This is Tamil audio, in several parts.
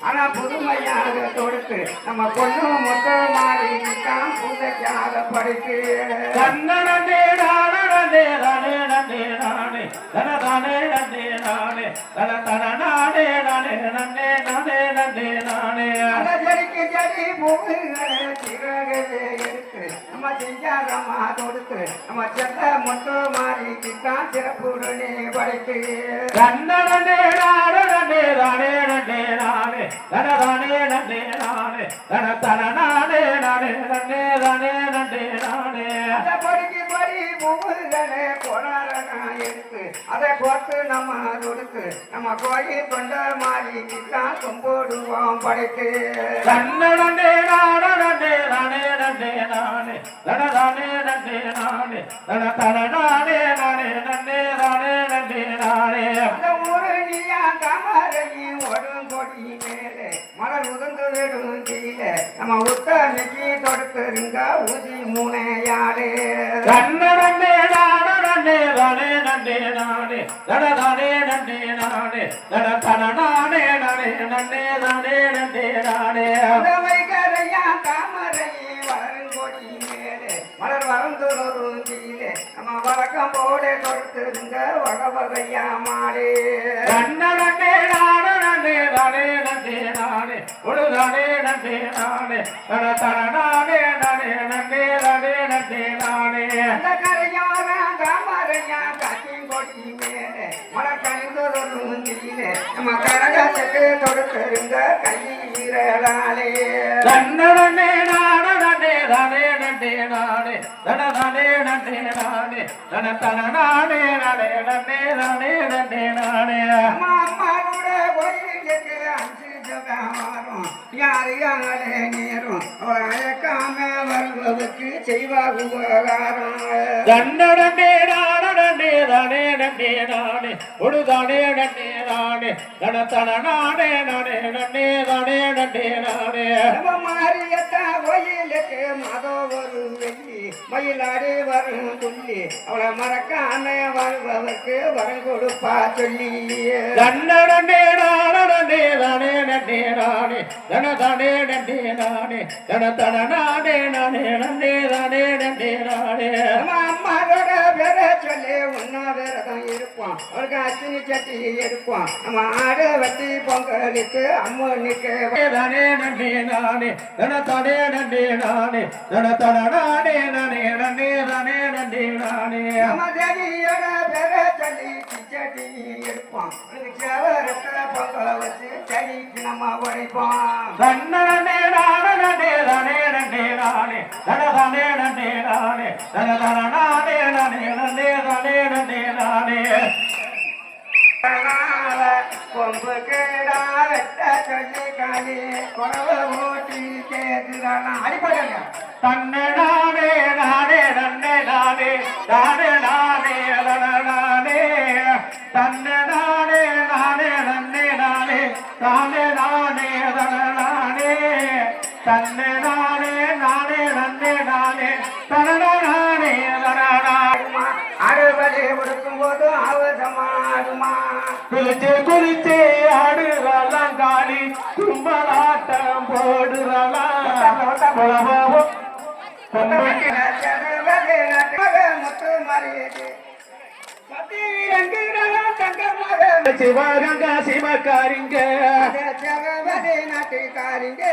ஆனா புதுமையாக தொடுத்து நம்ம பொண்ணு மொத்த மாறி பூஜைக்காக படித்து கண்ணனே நானே நானே நானே நானே நானே தனதானே நானே நானே தனதன நானே நானே நானே நானே நானே நானே ஜரிக்கு ஜரி பூமிகளே சிறகே எடுத்து நம்ம செஞ்சாரமா தொடுத்து நம்ம செத்த மொத்த மாறி சிறப்புடனே படித்து கண்ணனே நானே நானே நானே நானே நானே தனதானே நானே நானே தனதன நானே நானே நானே நானே நானே நானே அத படிக்கு படி பூமிகளே கொடாரனா எடுத்து அதை போட்டு நம்ம தொடுத்து நம்ம கோயில் கொண்ட மாறி கும்போடுவோம் படைத்து கண்ணனே நானே நானே நானே நானே நானே தனதானே நானே நானே தனதன நானே நானே நானே நானே நானே நானே அந்த ஊரணியா கமரையும் ஒடுங்கொடி மேலே மலர் உதந்து விடும் கீழ நம்ம உத்தனைக்கு தொடுத்துருங்க ஊசி மூனையாடே கண்ணனே நானே நானே நானே நானே நானே தனதானே நானே நானே தனதன நானே நானே நானே நானே நானே நானே அதவை கரையா தாமரையும் வளருங்கொடி மேலே மலர் வளர்ந்துரும் கீழே நம்ம வழக்கம் போல தொடுத்துருங்க வகை வகையா மாடே கண்ணனே நானே நானே நானே நானே நானே உடுதானே நானே நானே தனதன நானே நானே நானே நானே நானே நானே அந்த கரையார தாமரையா காட்டிங்கொடி மேலே மலர் கணிந்துரும் கீழே நம்ம கரகத்துக்கு தொடுத்துருங்க கையிரலாலே கண்ணனே நானே நானே நானே நானே நானே தனதானே நானே நானே தனதன நானே நானே நானே நானே நானே நானே அம்மாவோட கோயிலுக்கு அஞ்சு ஜகாரம் யாரு யாரே நேரும் அயக்காம வருவதற்கு செய்வாகு உபகாரம் கண்ணனே நானே நானே நானே நானே உடுதானே நானே நானே தனதன நானே நானே நானே நானே நானே நானே மாரியத்தா கோயிலுக்கு மதோ வரும் வெள்ளி மயிலாடி வரும் துள்ளி அவளை மறக்காம வாழ்வதற்கு வரம் கொடுப்பா சொல்லி கண்ணனே நானே நானே நானே நானே தன தானே நன்னே நானே தன தன நானே நானே நன்னே தானே நன்னே நானே அம்மாவோட பேர சொல்லி ஒன்னா வேறதான் இருப்போம் அவருக்கு அச்சினி சட்டி எடுப்போம் நம்ம ஆடு வட்டி பொங்கலுக்கு அம்மனுக்கு தானே நன்னே நானே தன தானே நன்னே நானே தன தன நானே நானே நன்னே தானே நன்னே நானே நம்ம தேவியோட பேர சொல்லி கிச்சடி எடுப்போம் சேவரத்தை பொங்கல வச்சு செடிக்கு நம்ம உடைப்போம் தன்னே நானே நன்னே தானே நன்னே நானே தன தானே நன்னே நானே தன தன நானே நானே நன்னே தானே நன்னே நானே கொம்பு கேடா வெட்ட சொல்லி காலி குறவ ஓட்டி கேட்டுதானா அடிப்படைங்க தன்னை நானே நானே நன்னே நானே நானே நானே நானே தன்னை நானே நானே நன்னே நானே தானே நானே நானே தன்னை நானே நானே நன்னே நானே தன நானே அறுபடி உடுக்கும் போது அவசமாடுமா குளிச்சு குளிச்சு ஆடுறலாம் காளி கும்பலாட்டம் போடுறலாம் முத்து மாறியது சிவகங்கா சிவகாரிங்க நாட்டுக்காரிங்க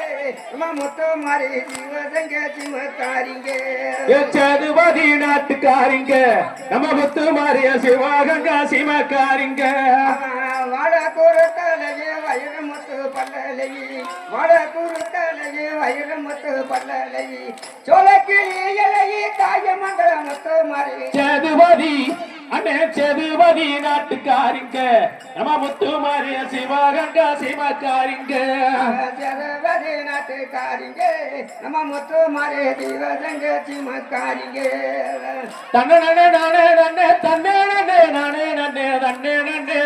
முத்து மாறி சிவகங்க சிவகாரிங்க சதுபதி நாட்டுக்காரிங்க நம்ம முத்து மாறிய சிவகங்கா சிவகாரிங்க வாழ கூறுத்தலையே வயிறு முத்து பல்லலையே வாழ கூறுத்தலையே வயிறு முத்து பல்லலையே சோழக்கிளி இலையே தாயமங்கல முத்து மாறி சதுபதி அண்ணே சதுபதி நாட்டுக்காரிங்க நம்ம முத்து மாறிய சிவகங்கா சிவகாரிங்க சதுபதி நாட்டுக்காரிங்க நம்ம முத்து மாறிய சிவகங்கா சிவகாரிங்க தன்னை நானே நானே நன்னே தன்னே நானே நானே நன்னே தன்னே நன்னே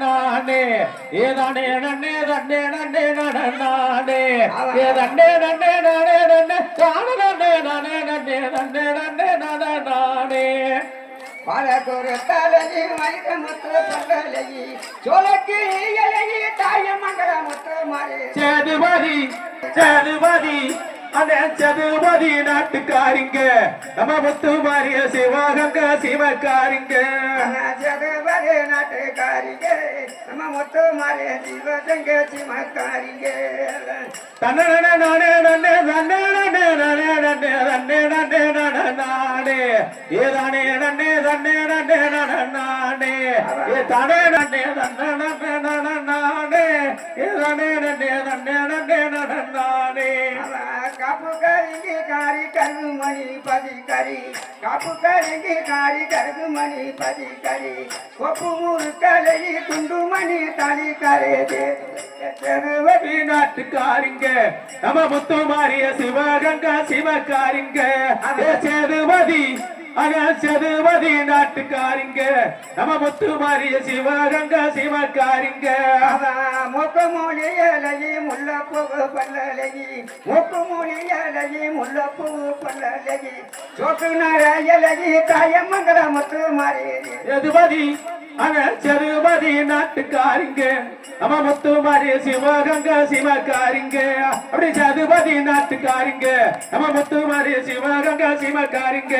நானே ஏ நானே நன்னே தன்னே நன்னே நானே ஏ தன்னே நன்னே நானே நன்னே தானே நன்னே நானே நன்னே தன்னே நன்னே நானே பாலகோர தலையை வயிறு முத்து பல்லலையே சோழக்கு இலையே தாயமங்கல முத்து மாறி சதுபதி சதுபதி அந்த சதுபதி நாட்டுக்காரிங்க நம்ம முத்து மாறிய சிவகங்கா சிவகாரிங்க சதுபதி நாட்டுக்காரிங்க நம்ம முத்து மாறிய சிவகங்கா சிவகாரிங்க தன்னை நானே நன்னே தன்னே நன்னே நானே நன்னே தன்னே நன்னே நானே ஏ தானே நன்னே தன்னே நன்னே நானே ஏ தானே நன்னே தன்னே நன்னே நானே ஏ தானே நன்னே தன்னே நன்னே நானே காப்பு கருங்கி காரி கருமணி பதி கரி காப்பு கருங்கி காரி கருமணி பதி கரி கொப்பு முறுக்கலை குண்டுமணி தனி கரேது சதுபதி நாட்டுக்காரிங்க நம்ம முத்து மாறிய சிவகங்கா சிவகாரிங்க சதுபதி சதுபதி நாட்டுக்காரிங்க நம்ம முத்து மாறிய சிவகங்கா சிவகாரிங்க மூக்கு மொழி இலையே முல்லப்பூ பல்லலையே மூக்கு மொழி இலையே முல்லப்பூ பல்லலையே சோக்கு நர இலையே தாயமங்கல முத்து மாறி சதுபதி சதுபதி நாட்டுக்காரிங்க நம்ம முத்து மாறிய சிவகங்கா சிவகாரிங்க அப்படி சதுபதி நாட்டுக்காரிங்க நம்ம முத்து மாறிய சிவகங்கா சிவகாரிங்க